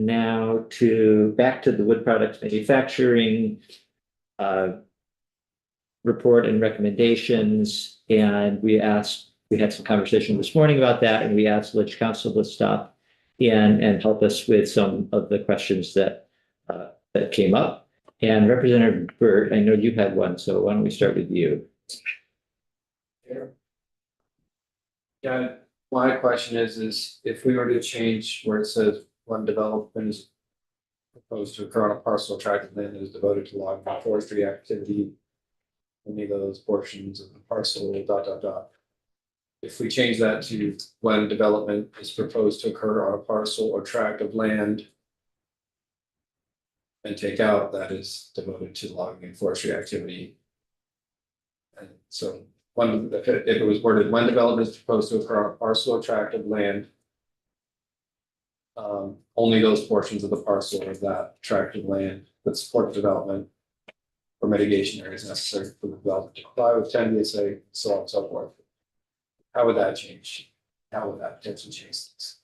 now back to the wood products manufacturing report and recommendations. And we had some conversation this morning about that, and we asked Village Council to stop in and help us with some of the questions that came up. And Representative Burt, I know you had one, so why don't we start with you? Yeah, my question is if we were to change where it says when development is proposed to occur on a parcel of tract of land that is devoted to logging and forestry activity, any of those portions of the parcel, ... If we change that to when development is proposed to occur on a parcel or tract of land and take out that is devoted to logging and forestry activity. And so if it was worded when development is proposed to occur on a parcel or tract of land, only those portions of the parcel of that tract of land that support development or mitigation areas necessary for the development to comply with 10 VSA, so on and so forth. How would that change? How would that potentially change things?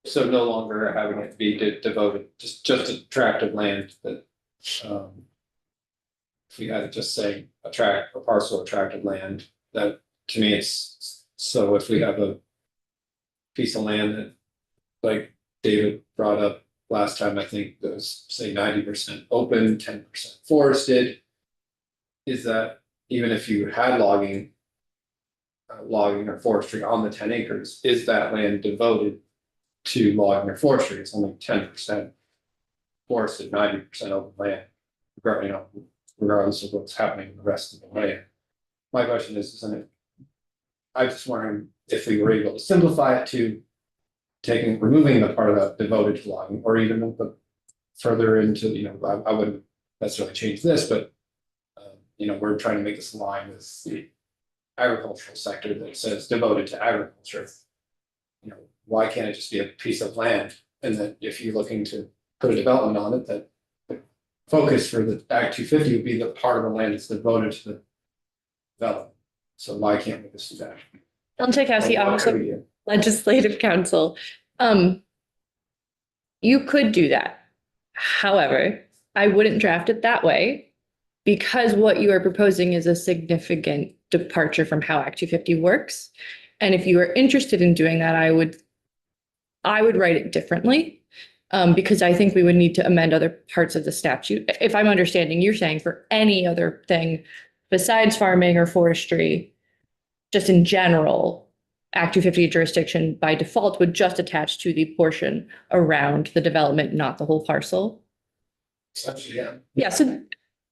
So no longer having it be devoted just a tract of land that if we had it just say a parcel or tract of land, that to me it's so if we have a piece of land that, like David brought up last time, I think that was say 90% open, 10% forested. Is that even if you had logging or forestry on the 10 acres, is that land devoted to logging or forestry? It's only 10% forested, 90% open land, regardless of what's happening in the rest of the land. My question is, I just wondering if we were able to simplify it to removing the part of that devoted to logging, or even the further into, I wouldn't necessarily change this, but we're trying to make this align with the agricultural sector that says devoted to agriculture. Why can't it just be a piece of land? And that if you're looking to put a development on it, that the focus for the Act 250 would be the part of the land that's devoted to the development. So why can't we just do that? John Tchaikovsky, also Legislative Council. You could do that. However, I wouldn't draft it that way because what you are proposing is a significant departure from how Act 250 works. And if you are interested in doing that, I would write it differently because I think we would need to amend other parts of the statute. If I'm understanding, you're saying for any other thing besides farming or forestry, just in general, Act 250 jurisdiction by default would just attach to the portion around the development, not the whole parcel. Essentially, yeah. Yeah, so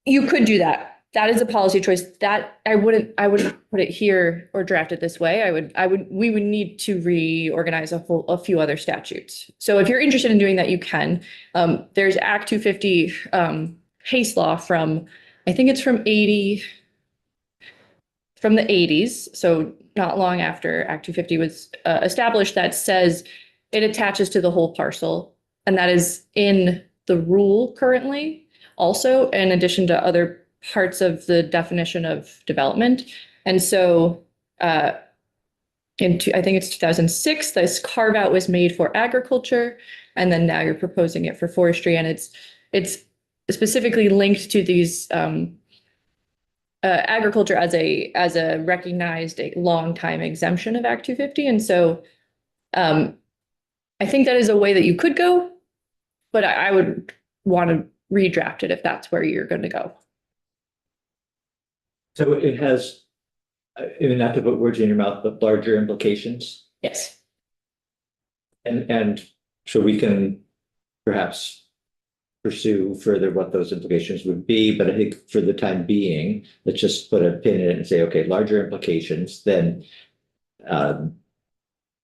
you could do that. That is a policy choice that I wouldn't put it here or draft it this way. We would need to reorganize a few other statutes. So if you're interested in doing that, you can. There's Act 250 case law from, I think it's from the 80s. So not long after Act 250 was established, that says it attaches to the whole parcel. And that is in the rule currently, also in addition to other parts of the definition of development. And so I think it's 2006, this carve out was made for agriculture. And then now you're proposing it for forestry. And it's specifically linked to these agriculture as a recognized long time exemption of Act 250. And so I think that is a way that you could go, but I would want to redraft it if that's where you're going to go. So it has, not to put words in your mouth, but larger implications. Yes. And so we can perhaps pursue further what those implications would be, but I think for the time being, let's just put a pin in it and say, okay, larger implications than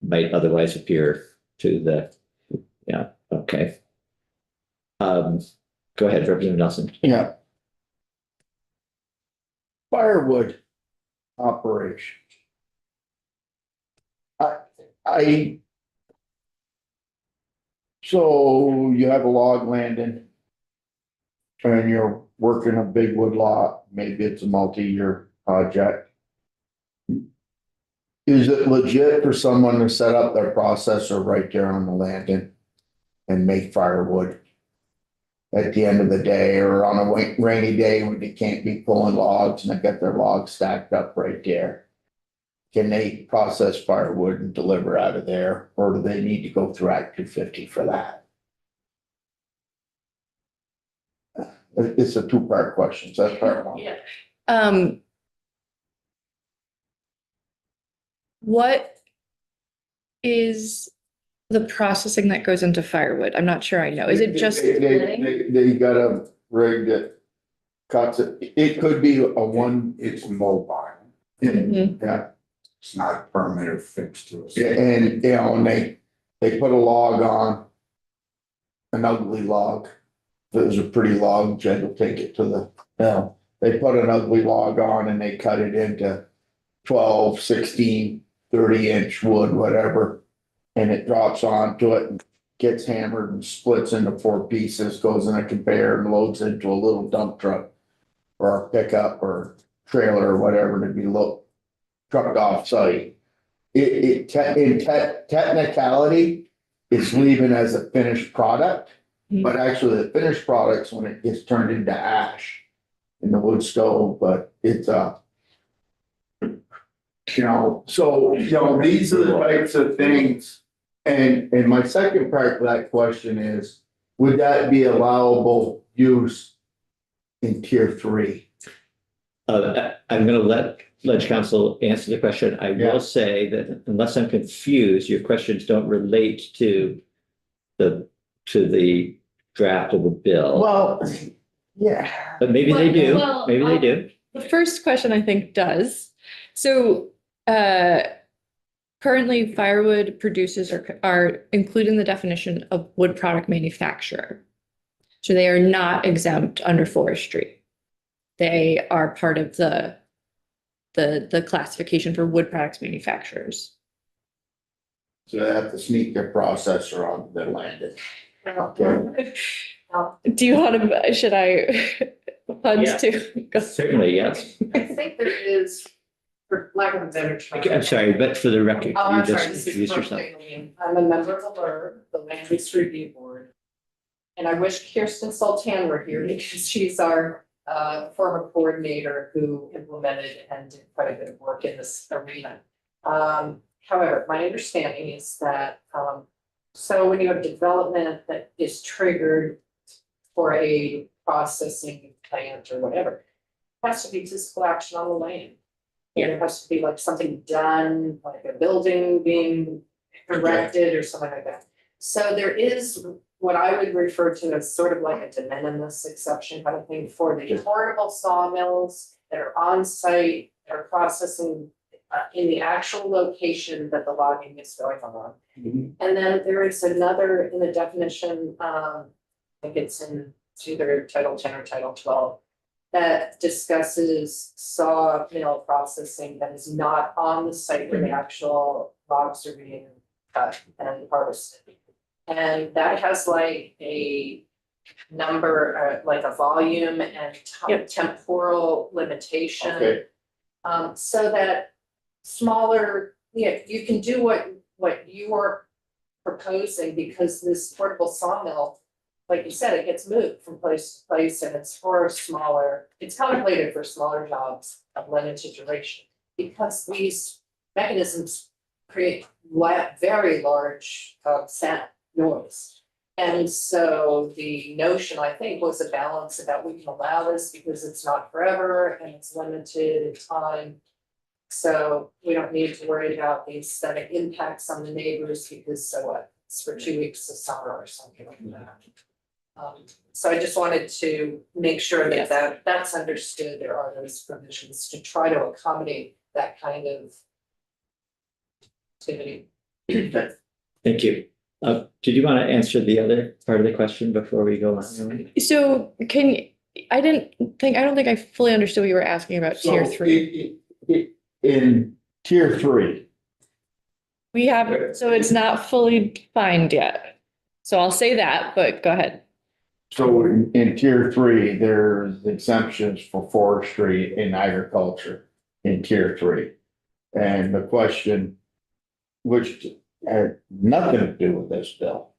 might otherwise appear to the, yeah, okay. Go ahead, Representative Nelson. Yeah. Firewood operation. So you have a log landing and you're working a big wood lot, maybe it's a multi-year project. Is it legit for someone to set up their processor right there on the landing and make firewood? At the end of the day, or on a rainy day when they can't be pulling logs and they got their logs stacked up right there? Can they process firewood and deliver out of there, or do they need to go through Act 250 for that? It's a two-part question, so that's part one. Um. What is the processing that goes into firewood? I'm not sure I know. Is it just splitting? They got a rig that cuts it. It could be a one, It's mobile. Mhm. yeah. It's not permanent or fixed to us. And, you know, and they put a log on. An ugly log. If it was a pretty log, Jed will take it to the, they put an ugly log on and they cut it into 12, 16, 30-inch wood, whatever. And it drops onto it, gets hammered and splits into 4 pieces, goes in a conveyor and loads into a little dump truck. Or a pickup or trailer or whatever to be trucked off site. In technicality, it's leaving as a finished product. But actually the finished product's when it gets turned into ash in the wood stove, but it's so, these are the types of things. And my second part of that question is, would that be allowable use in tier 3? I'm gonna let Ledge Council answer the question. I Yeah. will say that unless I'm confused, your questions don't relate to the draft of the bill. Well, yeah. But maybe they do, Well, maybe they do. The first question I think does. So, currently firewood producers are included in the definition of wood product manufacturer. So they are not exempt under forestry. They are part of the classification for wood products manufacturers. So they have to sneak their processor on their landing. Okay. Do you want to, should I? Yeah. Funds to go? Certainly, yes. I think there is, for lack of a better term. I'm sorry, but for the record, Oh, you I'm sorry, just this is introduce Brooke yourself. Dickinson. I'm a member of the LURB, the Land Use Review Board. And I wish Kirsten Sultan were here because she's our former coordinator who implemented and did quite a bit of work in this arena. However, my understanding is that, so when you have development that is triggered for a processing plant or whatever, it has to be physical action on the land. Yeah. There has to be like something done, like a building being erected or something like that. So there is what I would refer to as sort of like a de minimis exception kind of thing for the portable sawmills that are on site, that are processing in the actual location that the logging is going on. Mhm. And then there is another in the definition, I think it's either Title 10 or Title 12, that discusses sawmill processing that is not on the site where the actual logs are being cut and harvested. And that has like a number, like a volume and temporal limitation. Okay. So that smaller, you can do what you are proposing, because this portable sawmill, like you said, it gets moved from place to place and it's contemplated for smaller jobs of limited duration. Because these mechanisms create very large sound noise. And so the notion, I think, was a balance about we can allow this because it's not forever and it's limited in time. So we don't need to worry about the aesthetic impacts on the neighbors because so what, it's for 2 weeks of summer or something like that. So I just wanted to make sure that that's understood. There are those provisions to try to accommodate that kind of activity. Thank you. Did you want to answer the other part of the question before we go on? So I don't think I fully understood what you were asking about tier 3. In tier 3, We have, so it's not fully defined yet. So I'll say that, but go ahead. so in tier 3, there's exemptions for forestry and agriculture in tier 3. And the question, which had nothing to do with this bill,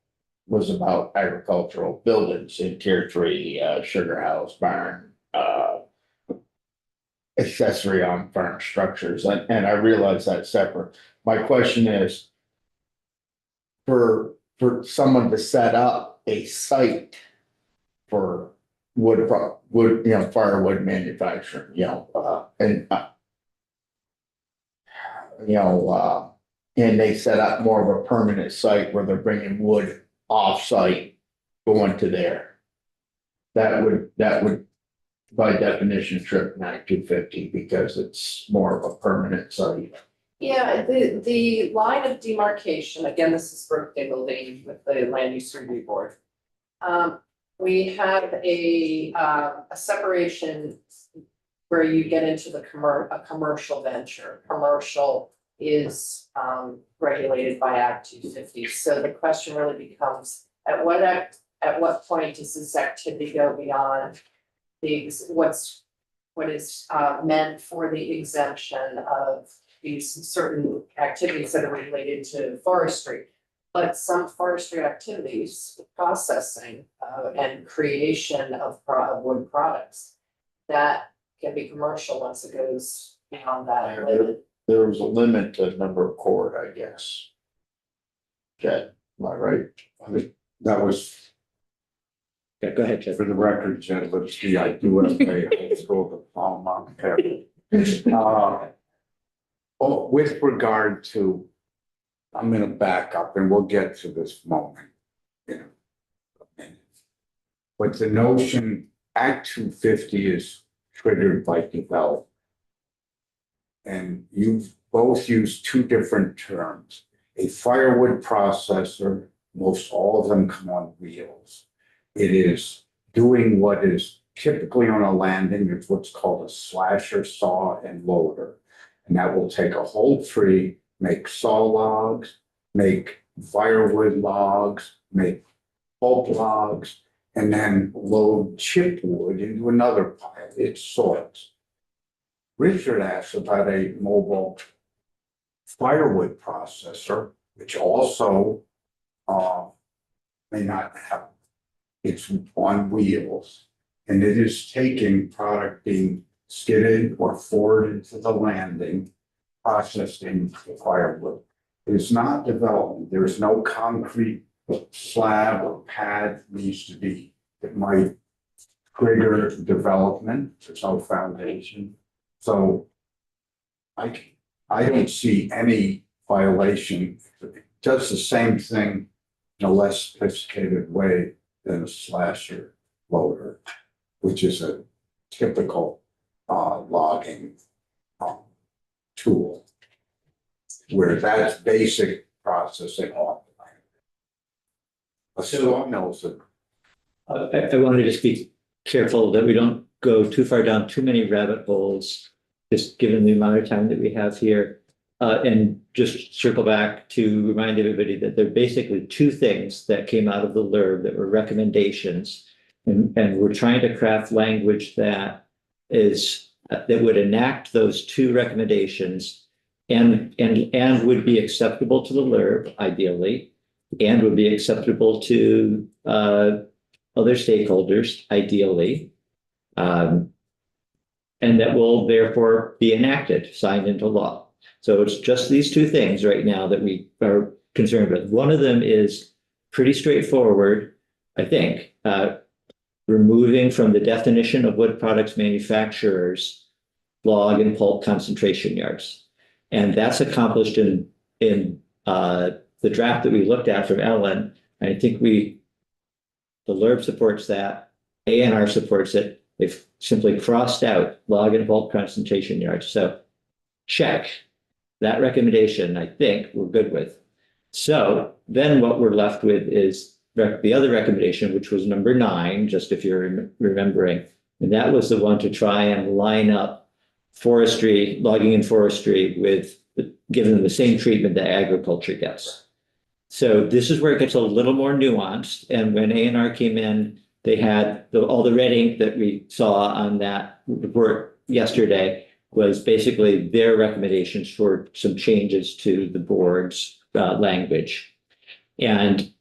was about agricultural buildings in tier 3, sugar house, barn, accessory on farm structures, and I realize that's separate. My question is, for someone to set up a site for wood, firewood manufacturing, and they set up more of a permanent site where they're bringing wood off-site going to there. That would by definition trip Act 250 because it's more of a permanent site. Yeah, the line of demarcation, again, this is Brookdale Lane with the Land Use Review Board. We have a separation where you get into the a commercial venture. Commercial is regulated by Act 250. So the question really becomes, at what point does this activity go beyond what is meant for the exemption of these certain activities that are related to forestry? But some forestry activities, processing and creation of wood products, that can be commercial once it goes beyond that limit. There was a limit to number of cord, I guess. Jed, am I right? I think that was, Yeah, go ahead, Jeff. for the record, Jed Lipsky, I do have a high school diploma. Well, with regard to, I'm gonna back up and we'll get to this moment. In a minute. But the notion, Act 250 is triggered by development. And you've both used two different terms. A firewood processor, most all of them come on wheels. It is doing what is typically on a landing, it's what's called a slasher, saw, and loader. And that will take a whole tree, make saw logs, make firewood logs, make pulp logs, and then load chipwood into another pile. It sorts. Richard asked about a mobile firewood processor, which also may not have, it's on wheels, and it is taking product being skidded or forwarded to the landing, processed into firewood. It is not development. There is no concrete slab or pad needs to be, it might trigger development. There's no foundation. So I don't see any violation. It does the same thing in a less sophisticated way than a slasher loader, which is a typical logging tool, where that's basic processing off the land. A sawmill's a I want to just be careful that we don't go too far down too many rabbit holes, just given the amount of time that we have here. And just circle back to remind everybody that there are basically two things that came out of the LURB that were recommendations. And we're trying to craft language that would enact those two recommendations and would be acceptable to the LURB ideally, and would be acceptable to other stakeholders ideally. And that will therefore be enacted, signed into law. So it's just these two things right now that we are concerned with. One of them is pretty straightforward, I think, removing from the definition of wood products manufacturers log and pulp concentration yards. And that's accomplished in the draft that we looked at from Ellen. I think the LURB supports that, ANR supports it. They've simply crossed out log and pulp concentration yards. So check. That recommendation, I think, we're good with. So then what we're left with is the other recommendation, which was number 9, just if you're remembering. And that was the one to try and line up forestry, logging and forestry with giving them the same treatment that agriculture gets. So this is where it gets a little more nuanced. And when ANR came in, they had all the red ink that we saw on that report yesterday was basically their recommendations for some changes to the board's language. And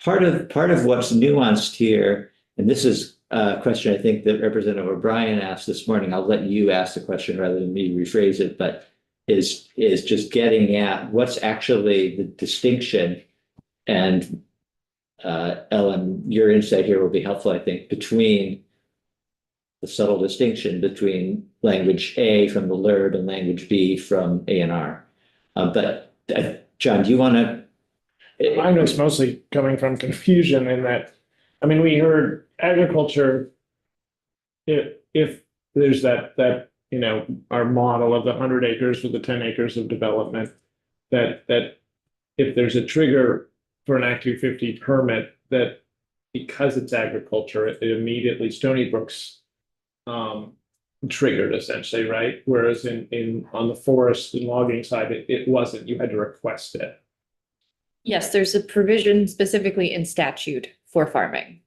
part of what's nuanced here, and this is a question I think that Representative O'Brien asked this morning. I'll let you ask the question rather than me rephrase it, but is just getting at what's actually the distinction. And Ellen, your insight here will be helpful, I think, between the subtle distinction between language A from the LURB and language B from A&R. But John, do you want to? Mine was mostly coming from confusion in that, I mean, we heard agriculture. If there's that, you know, our model of the 100 acres with the 10 acres of development, that if there's a trigger for an Act 250 permit, that because it's agriculture, it immediately Stony Brook's triggered essentially, right? Whereas on the forest and logging side, it wasn't, you had to request it. Yes, there's a provision specifically in statute for farming.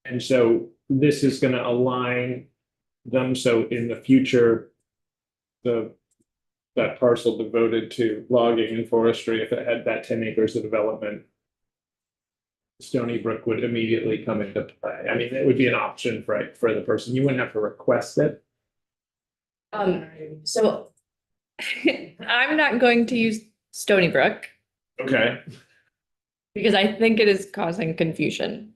And so this is gonna align them, so in the future, that parcel devoted to logging and forestry, if it had that 10 acres of development, Stony Brook would immediately come into play. I mean, it would be an option for the person. You wouldn't have to request it. So I'm not going to use Stony Brook Okay. because I think it is causing confusion.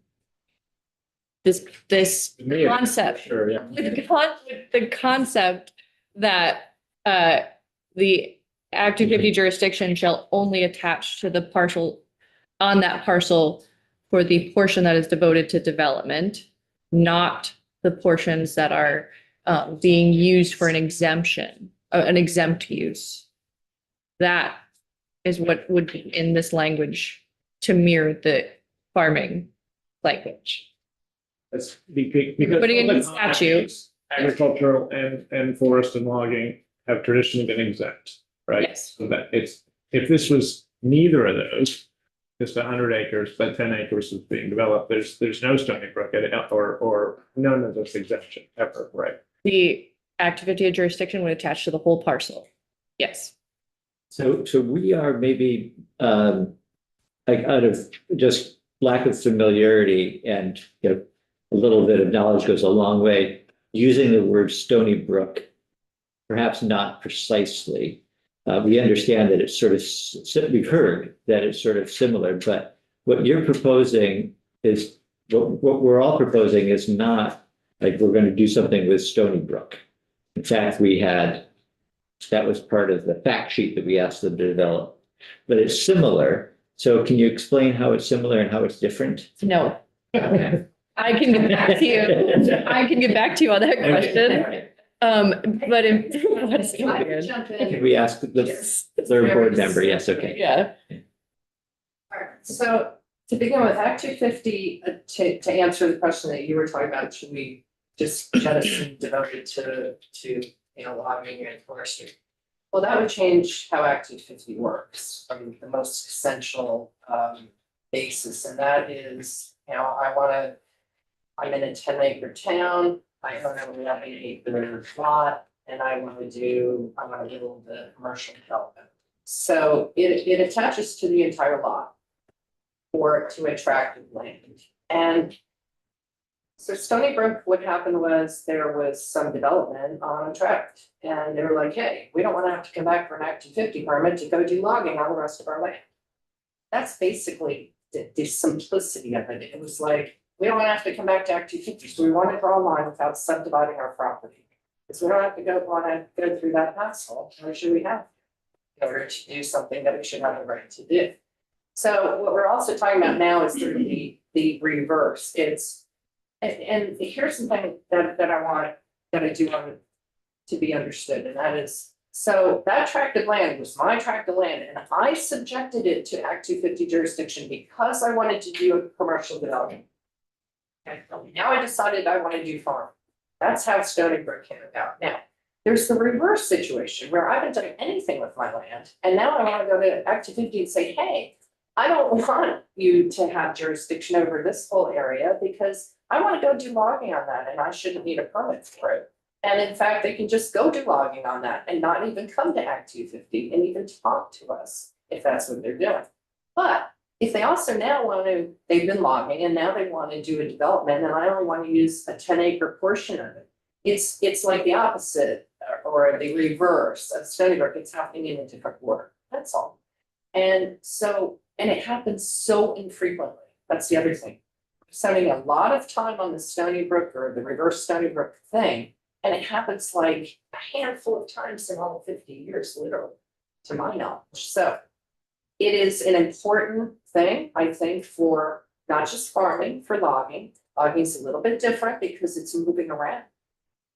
This Me, concept. Sure, yeah. The concept that the Act 250 jurisdiction shall only attach to the parcel on that parcel for the portion that is devoted to development, not the portions that are being used for an exemption, an exempt use. That is what would be in this language to mirror the farming language. That's because. Putting it in all the statute. Agricultural and forest and logging have traditionally been exempt, right? Yes. So that if this was neither of those, just 100 acres, but 10 acres is being developed, there's no Stony Brook or none of this exemption ever, right? The Act 250 jurisdiction would attach to the whole parcel. Yes. So we are maybe like out of just lack of familiarity and, you know, a little bit of knowledge goes a long way. Using the word Stony Brook, perhaps not precisely. We understand that it's sort of, we've heard that it's sort of similar, but what you're proposing is, what we're all proposing is not like we're going to do something with Stony Brook. In fact, that was part of the fact sheet that we asked them to develop, but it's similar. So can you explain how it's similar and how it's different? No. Okay. I can get back to you. I can get back to you on that question. But let's go I can ahead. jump in. Can we ask the third board member? Yes, okay. Yeah. Alright, so to begin with, Act 250, to answer the question that you were talking about, should we just jettison devoted to you know, logging and forestry? Well, that would change how Act 250 works from the most essential basis, and that is, you know, I'm in a 10-acre town, I own an 11-acre lot, and I want to build the commercial development. So it attaches to the entire lot or to attractive land. And so Stony Brook, what happened was there was some development on a tract. And they were like, hey, we don't want to have to come back for an Act 250 permit to go do logging on the rest of our land. That's basically the simplicity of it. It was like, we don't want to have to come back to Act 250, so we want to draw a line without subdividing our property. Because we don't have to go through that hassle, nor should we have, in order to do something that we should have the right to do. So what we're also talking about now is the reverse. And here's something that I do want to be understood, and that is, so that tract of land was my tract of land, and I subjected it to Act 250 jurisdiction because I wanted to do a commercial development. Okay, now I decided I want to do farm. That's how Stony Brook came about. Now, there's the reverse situation where I haven't done anything with my land, and now I want to go to Act 250 and say, hey, I don't want you to have jurisdiction over this whole area because I want to go do logging on that and I shouldn't need a permit for it. And in fact, they can just go do logging on that and not even come to Act 250 and even talk to us if that's what they're doing. But if they also now want to, they've been logging and now they want to do a development and I only want to use a 10-acre portion of it. It's like the opposite or the reverse of Stony Brook. It's happening in a different order. That's all. And so, and it happens so infrequently. That's the other thing. Spending a lot of time on the Stony Brook or the reverse Stony Brook thing. And it happens like a handful of times in all 50 years, literally, to my knowledge. So it is an important thing, I think, for not just farming, for logging. Logging is a little bit different because it's moving around.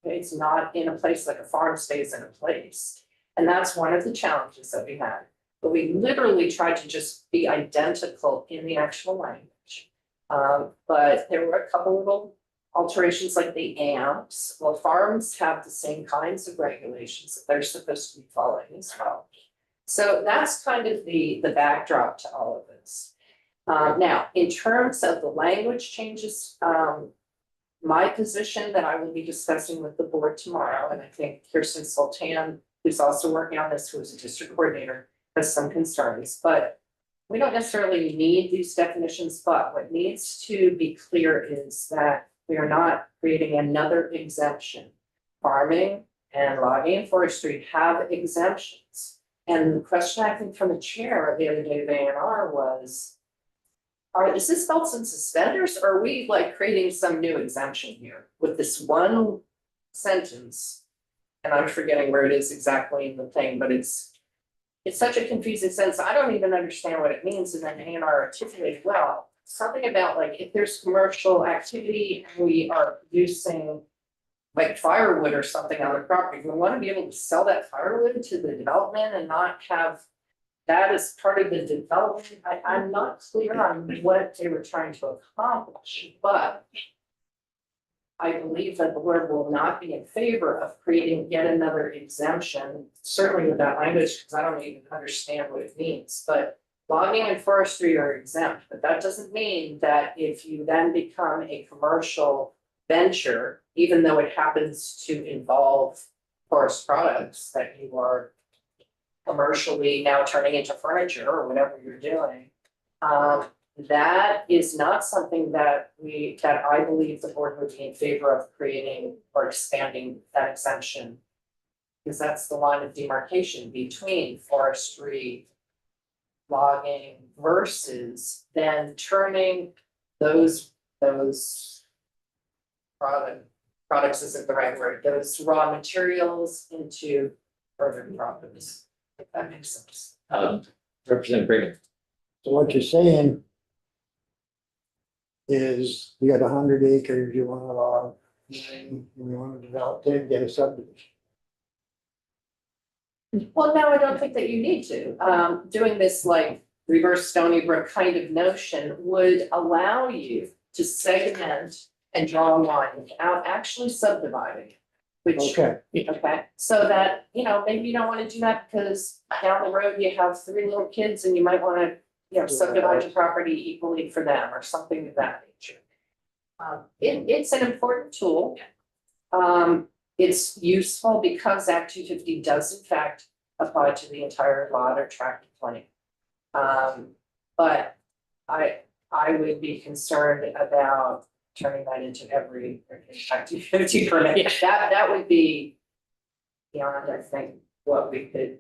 Okay, it's not in a place like a farm stays in a place. And that's one of the challenges that we had. But we literally tried to just be identical in the actual language. But there were a couple little alterations like the AMPs. Well, farms have the same kinds of regulations that they're supposed to be following as well. So that's kind of the backdrop to all of this. Now, in terms of the language changes, my position that I will be discussing with the board tomorrow, and I think Kirsten Sultan, who's also working on this, who is a district coordinator, has some concerns, but we don't necessarily need these definitions, but what needs to be clear is that we are not creating another exemption. Farming and logging and forestry have exemptions. And the question I think from the chair the other day of A&R was, is this belts and suspenders, or are we like creating some new exemption here with this one sentence? And I'm forgetting where it is exactly in the thing, but it's such a confusing sentence. I don't even understand what it means. And then A&R articulated, well, something about like if there's commercial activity and we are using like firewood or something on the property, we want to be able to sell that firewood to the development and not have that as part of the development. I'm not clear on what they were trying to accomplish, but I believe that the board will not be in favor of creating yet another exemption, certainly with that language, because I don't even understand what it means. But logging and forestry are exempt, but that doesn't mean that if you then become a commercial venture, even though it happens to involve forest products, that you are commercially now turning into furniture or whatever you're doing. That is not something that I believe the board would be in favor of creating or expanding that exemption. Because that's the line of demarcation between forestry, logging versus then turning those products isn't the right word, those raw materials into urban products, if that makes sense. Representative Brigham. So what you're saying is you got 100 acres, you want to log, and you want to develop it, get a subdivision. Well, no, I don't think that you need to. Doing this like reverse Stony Brook kind of notion would allow you to segment and draw a line without actually subdividing. Which, Okay, okay, so that, maybe you don't want to do that because down the road you have 3 little kids and you might want to, subdivide your property equally for them or something of that nature. It's an important tool. It's useful because Act 250 does in fact apply to the entire lot or tract of land. But I would be concerned about turning that into every Act 250 permit. Yeah. That would be beyond, I think, what we could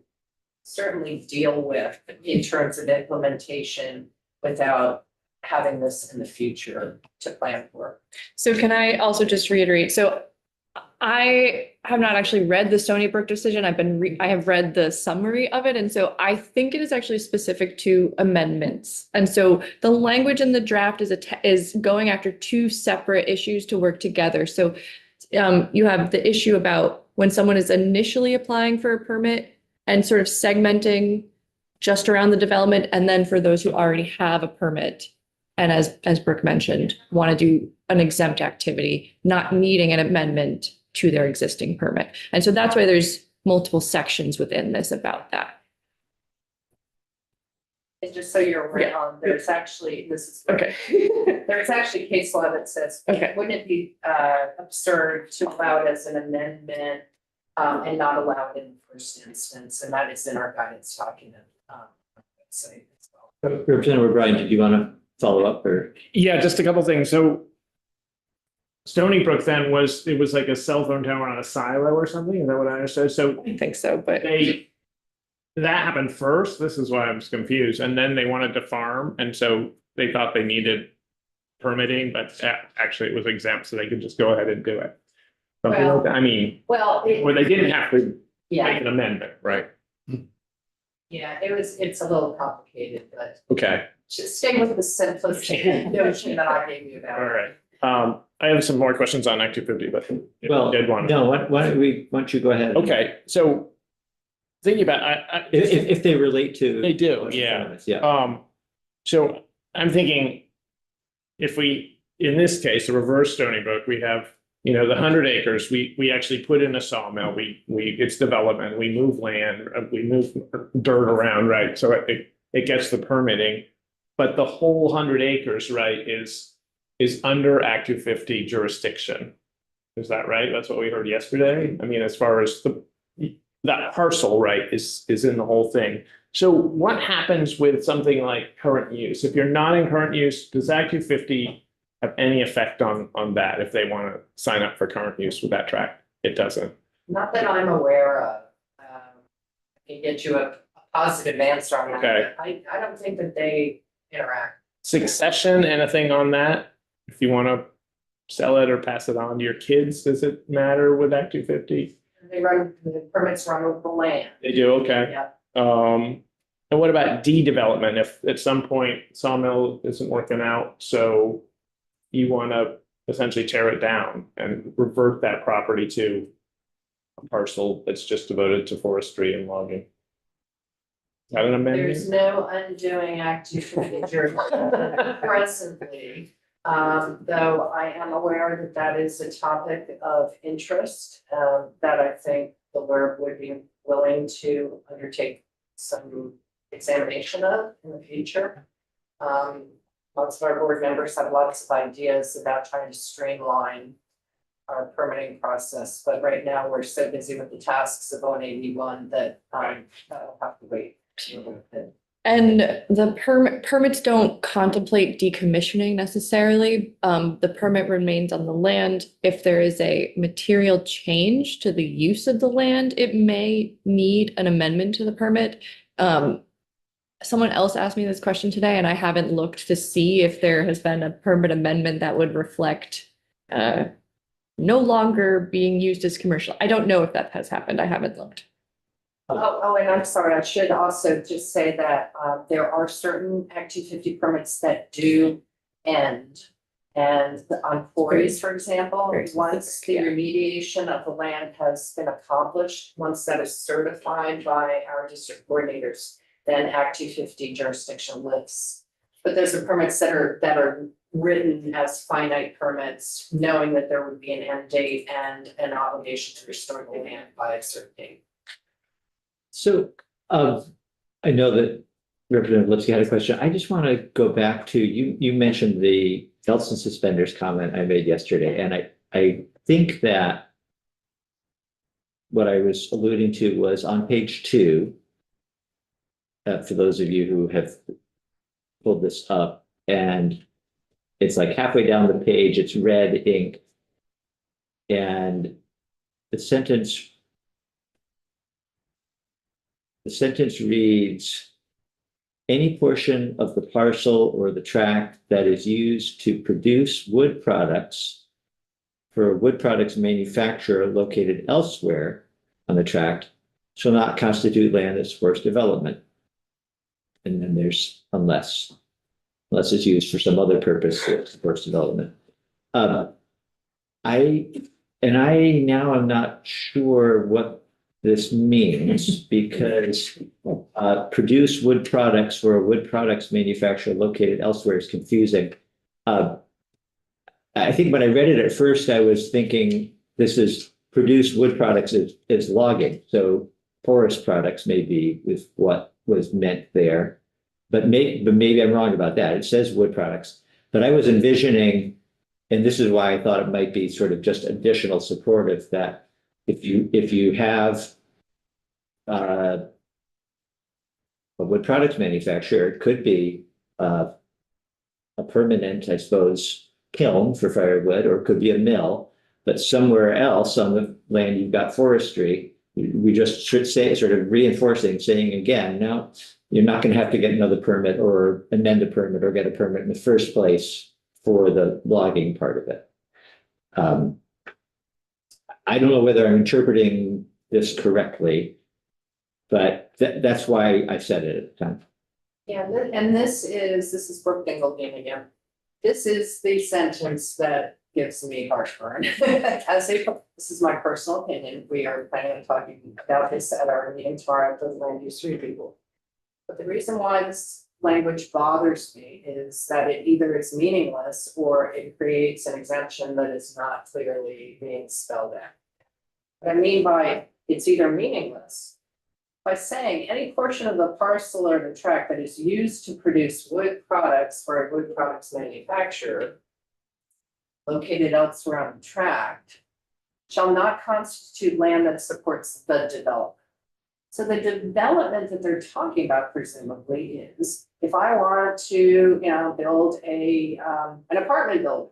certainly deal with in terms of implementation without having this in the future to plan for. So can I also just reiterate? So I have not actually read the Stony Brook decision. I have read the summary of it. And so I think it is actually specific to amendments. And so the language in the draft is going after 2 separate issues to work together. So you have the issue about when someone is initially applying for a permit and sort of segmenting just around the development. And then for those who already have a permit, and as Brooke mentioned, want to do an exempt activity, not needing an amendment to their existing permit. And so that's why there's multiple sections within this about that. And just so you're aware, Yeah. there's actually, this is. Okay. There's actually case law that says, Okay. wouldn't it be absurd to allow it as an amendment and not allow it in the first instance? And that is in our guidance document. Say as well. Representative O'Brien, did you want to follow up or? Yeah, just a couple things. So Stony Brook then it was like a cell phone tower on a silo or something? Is that what I understood? So I think so, but that happened first. This is why I was confused. And then they wanted to farm. And so they thought they needed permitting, but actually it was exempt, so they could just go ahead and do it. Something like that. I mean, Well, where they didn't have to yeah, make an amendment, right? yeah, it's a little complicated, but Okay, just stay with the simplistic notion that I gave you about. all right. I have some more questions on Act 250, but if Well, you did want to. no, why don't you go ahead? Okay, so thinking about, If they relate to. They do, yeah. Yeah, So I'm thinking if we, in this case, the reverse Stony Brook, we have, the 100 acres, we actually put in a sawmill, it's development, we move land, we move dirt around, right? So it gets the permitting, but the whole 100 acres, right, is under Act 250 jurisdiction. Is that right? That's what we heard yesterday. I mean, as far as that parcel, right, is in the whole thing. So what happens with something like current use? If you're not in current use, does Act 250 have any effect on that if they want to sign up for current use with that tract? It doesn't. Not that I'm aware of. I can get you a positive answer on that. Okay. but I don't think that they interact. Succession, anything on that? If you want to sell it or pass it on to your kids, does it matter with Act 250? The permits run over the land. They do, okay. Yeah. And what about de-development? If at some point sawmill isn't working out, so you want to essentially tear it down and revert that property to a parcel that's just devoted to forestry and logging. Is that an There's amendment? no undoing Act 250 presently. Though I am aware that is a topic of interest, that I think the LURB would be willing to undertake some examination of in the future. Lots of our board members have lots of ideas about trying to streamline our permitting process, but right now we're so busy with the tasks of 181 that that'll have to wait a little bit. and the permits don't contemplate decommissioning necessarily. The permit remains on the land. If there is a material change to the use of the land, it may need an amendment to the permit. Someone else asked me this question today, and I haven't looked to see if there has been a permit amendment that would reflect no longer being used as commercial. I don't know if that has happened. I haven't looked. Oh, and I'm sorry, I should also just say that there are certain Act 250 permits that do end. And on quarries, for example, Very once the specific, yeah. remediation of the land has been accomplished, once that is certified by our district coordinators, then Act 250 jurisdiction lifts. But those are permits that are written as finite permits, knowing that there would be an end date and an obligation to restore the land by a certain date. so, I know that Representative Lipsky had a question. I just want to go back to, you mentioned the belts and suspenders comment I made yesterday, and I think that what I was alluding to was on page 2, for those of you who have pulled this up, and it's like halfway down the page, it's red ink. And the sentence reads, any portion of the parcel or the tract that is used to produce wood products for a wood products manufacturer located elsewhere on the tract shall not constitute land as forest development. And then there's unless it's used for some other purpose, it's forest development. I now am not sure what this means because produce wood products for a wood products manufacturer located elsewhere is confusing. I think when I read it at first, I was thinking this is produce wood products is logging. So forest products may be with what was meant there. but maybe I'm wrong about that. It says wood products, but I was envisioning, and this is why I thought it might be sort of just additional supportive, that if you have a wood products manufacturer, it could be a permanent, I suppose, kiln for firewood, or it could be a mill, but somewhere else on the land you've got forestry, we just should say, sort of reinforcing, saying again, no, you're not going to have to get another permit or amend a permit or get a permit in the first place for the logging part of it. I don't know whether I'm interpreting this correctly, but that's why I said it at the time. Yeah, and this is Brooke Dingledine again. This is the sentence that gives me heartburn. This is my personal opinion. We are planning on talking about this at our meeting tomorrow for the land use review. But the reason why this language bothers me is that it either is meaningless or it creates an exemption that is not clearly being spelled out. What I mean by it's either meaningless, by saying any portion of the parcel or the tract that is used to produce wood products for a wood products manufacturer located elsewhere on the tract shall not constitute land that supports the development. So the development that they're talking about presumably is if I wanted to, build an apartment building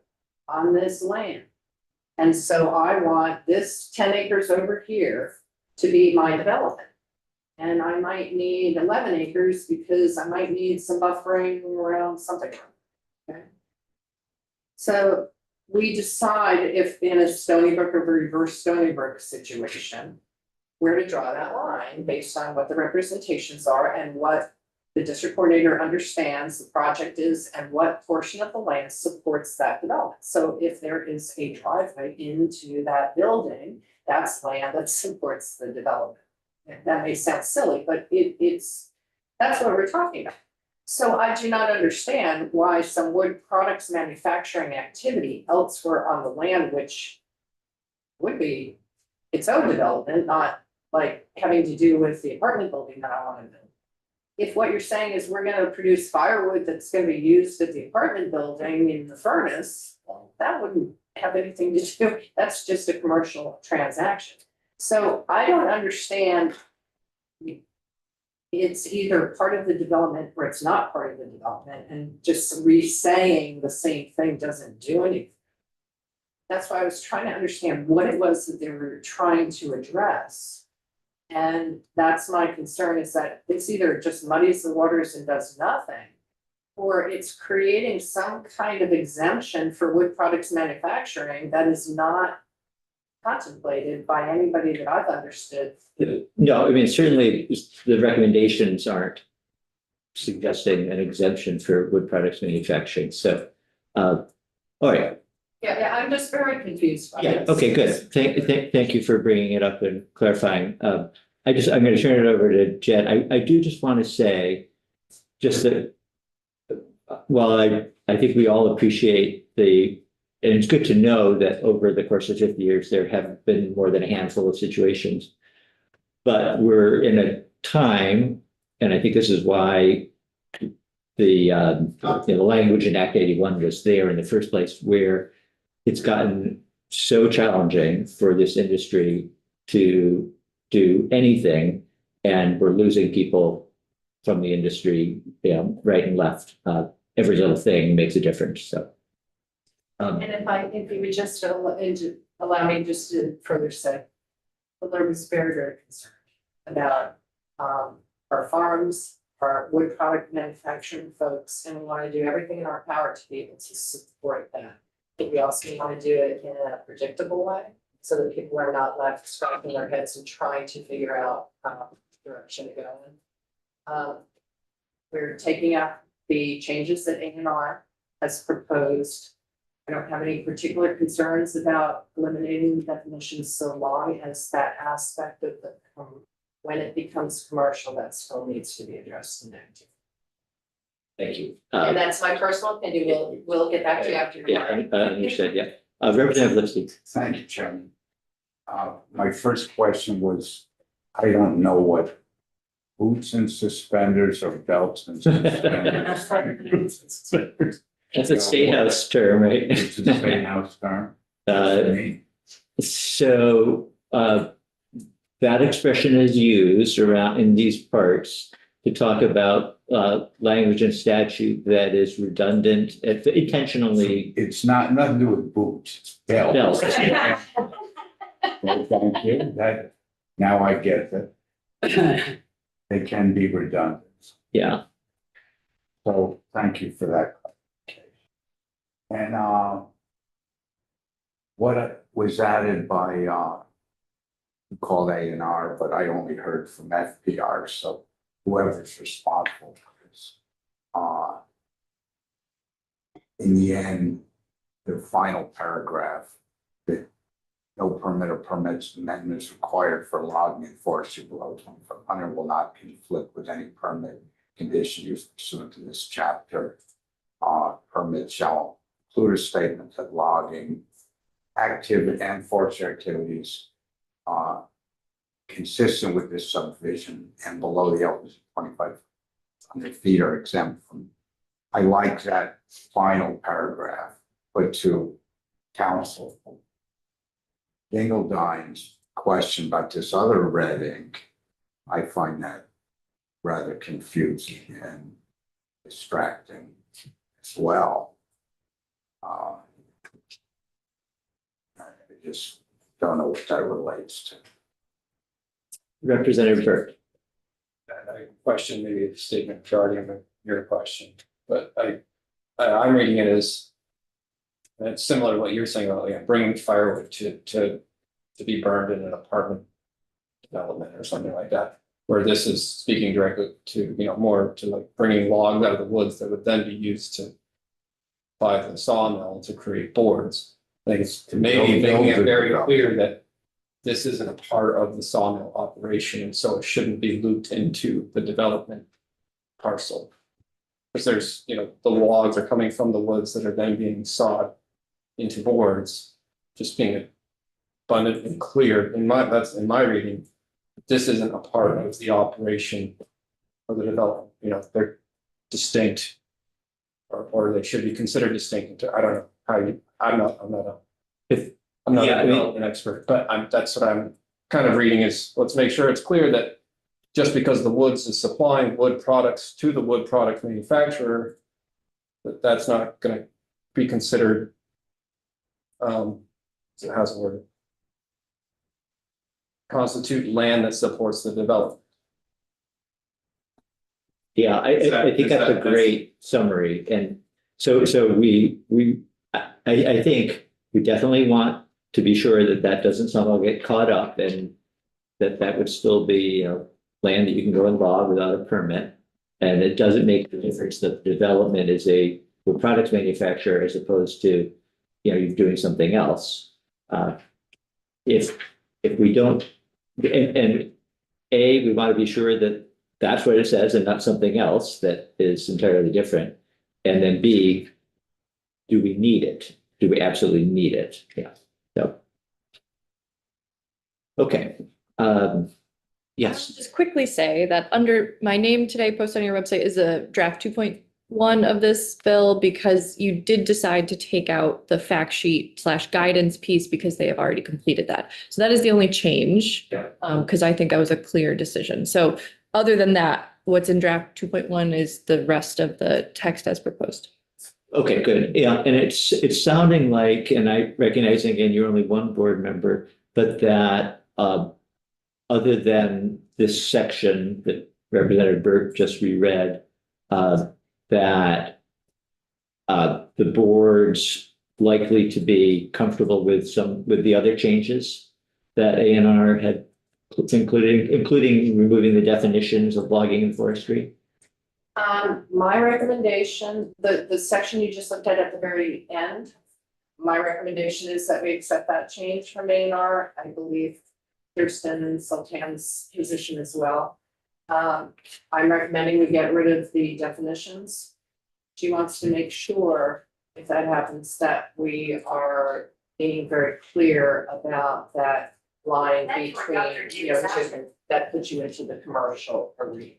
on this land. And so I want this 10 acres over here to be my development. And I might need 11 acres because I might need some buffering around something. Okay. So we decide if in a Stony Brook or reverse Stony Brook situation, where to draw that line based on what the representations are and what the district coordinator understands the project is and what portion of the land supports that development. So if there is a driveway into that building, that's land that supports the development. That may sound silly, but that's what we're talking about. So I do not understand why some wood products manufacturing activity elsewhere on the land, which would be its own development, not like having to do with the apartment building that I want to build. If what you're saying is we're going to produce firewood that's going to be used at the apartment building in the furnace, well, that wouldn't have anything to do. That's just a commercial transaction. So I don't understand. It's either part of the development or it's not part of the development, and just re-saying the same thing doesn't do anything. That's why I was trying to understand what it was that they were trying to address. And that's my concern, is that it's either just muddies the waters and does nothing, or it's creating some kind of exemption for wood products manufacturing that is not contemplated by anybody that I've understood. No, I mean, certainly the recommendations aren't suggesting an exemption for wood products manufacturing. So, all right. Yeah, I'm just very confused by Yeah, this. okay, good. Thank you for bringing it up and clarifying. I'm going to turn it over to Jen. I do just want to say just that while I think we all appreciate and it's good to know that over the course of 50 years, there have been more than a handful of situations. But we're in a time, and I think this is why the language in Act 81 was there in the first place, where it's gotten so challenging for this industry to do anything, and we're losing people from the industry, right and left. Every little thing makes a difference. So. And if you would just allow me just to further say, the Lord was very, very concerned about our farms, our wood product manufacturing folks, and we want to do everything in our power to be able to support that. But we also want to do it in a predictable way so that people are not left scratching their heads and trying to figure out the direction to go in. We're taking out the changes that A&R has proposed. I don't have any particular concerns about eliminating the definitions so long as that aspect of the when it becomes commercial, that still needs to be addressed in that. Thank you. And that's my personal opinion. We'll get back to you after. Yeah, understood. Yeah. Representative Lipsky. Thank you, Chairman. My first question was, I don't know what boots and suspenders or belts and suspenders. That's a state house term, right? It's a state house term. Uh, So that expression is used around in these parts to talk about language and statute that is redundant, intentionally. It's not, nothing to do with boots, it's belts. Belts. Well, thank you, that, now I get that. They can be redundant, Yeah, so thank you for that. And what was added by called A&R, but I only heard from FPR, so whoever's responsible for this. In the end, the final paragraph, that no permit or permits amendments required for logging and forestry below 2,500 will not conflict with any permit condition used pursuant to this chapter. Permit shall include a statement that logging activity and forestry activities consistent with this subdivision and below the elevation 2,500 feet are exempt from. I like that final paragraph, but to council. Dingledyne's question about this other red ink, I find that rather confusing and distracting as well. I just don't know what that relates to. Representative Burt. I question maybe the statement regarding your question, but I'm reading it as. And it's similar to what you're saying about, like, bringing firewood to be burned in an apartment development or something like that. Where this is speaking directly to, more to like bringing logs out of the woods that would then be used to apply to the sawmill to create boards. I think it's maybe making it very clear that this isn't a part of the sawmill operation, and so it shouldn't be looped into the development parcel. Because there's, the logs are coming from the woods that are then being sawed into boards, just being abundantly clear that's in my reading. This isn't a part of the operation of the development, they're distinct. Or they should be considered distinct. I don't know how you, I'm not Yeah, a development expert, but that's what I'm kind of reading is, let's make sure it's clear that just because the woods is supplying wood products to the wood product manufacturer, that's not gonna be considered, it has a word. Constitute land that supports the development. Yeah, I think that's a great summary. And so I think we definitely want to be sure that that doesn't somehow get caught up, and that would still be, land that you can go and log without a permit. And it doesn't make the difference that development is a wood products manufacturer as opposed to, you're doing something else. If we don't, and we want to be sure that that's what it says and not something else that is entirely different. And then B, do we need it? Do we absolutely need it? Yeah. So. Okay. Yes. I'll just quickly say that under my name today, posted on your website is a draft 2.1 of this bill, because you did decide to take out the fact sheet / guidance piece because they have already completed that. So that is the only change. Yeah. Because I think that was a clear decision. So other than that, what's in draft 2.1 is the rest of the text as proposed. Okay, good. Yeah, and it's sounding like, and I recognize again, you're only one board member, but that other than this section that Representative Burt just reread, that the board's likely to be comfortable with the other changes that A&R had including removing the definitions of logging and forestry. My recommendation, the section you just looked at the very end, my recommendation is that we accept that change from A&R. I believe Kirsten and Sultan's position as well. I'm recommending we get rid of the definitions. She wants to make sure, if that happens, that we are being very clear about that line between, different that puts you into the commercial arena.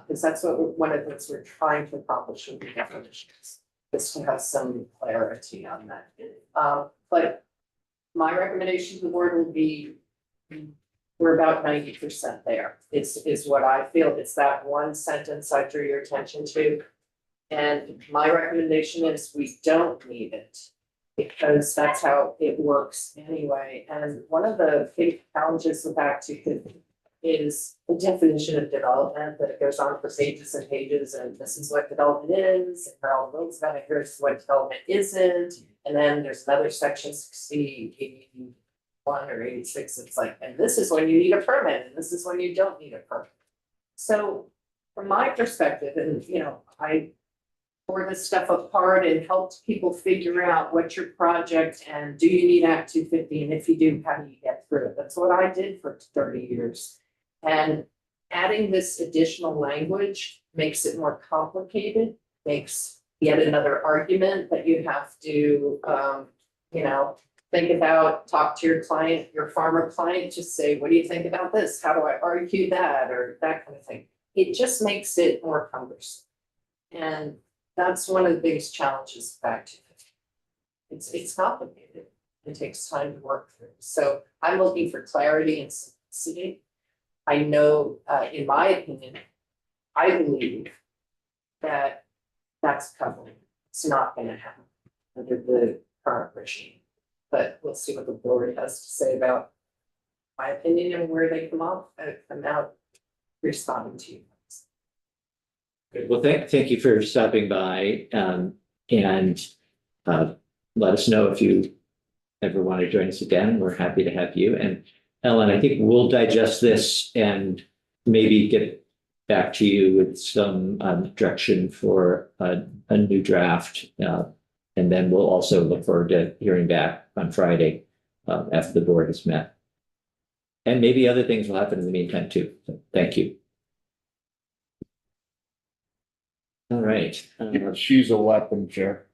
Because that's one of the things we're trying to accomplish with the definitions, is to have some clarity on that. But my recommendation to the board will be, we're about 90% there. Is what I feel. It's that one sentence I drew your attention to. And my recommendation is we don't need it, because that's how it works anyway. And one of the big challenges with Act 250 is the definition of development, that it goes on for pages and pages, and this is what development is, and here all the rules about it, here's what development isn't. And then there's another section 60, 81 or 86, it's like, and this is when you need a permit, and this is when you don't need a permit. So from my perspective, and I tore this stuff apart and helped people figure out what's your project and do you need Act 250, and if you do, how do you get through it? That's what I did for 30 years. And adding this additional language makes it more complicated, makes yet another argument that you have to, think about, talk to your client, your farmer client, just say, what do you think about this? How do I argue that? Or that kind of thing. It just makes it more cumbersome. And that's one of the biggest challenges of Act 250. It's complicated. It takes time to work through. So I'm looking for clarity and simplicity. I know, in my opinion, I believe that that's covered. It's not going to happen under the current regime. But we'll see what the board has to say about my opinion and where they come out responding to you. Good. Well, thank you for stopping by, and let us know if you ever want to join us again. We're happy to have you. And Ellen, I think we'll digest this and maybe get back to you with some direction for a new draft. And then we'll also look forward to hearing back on Friday after the board has met. And maybe other things will happen in the meantime too. So thank you. All right. She's a weapon, Chair.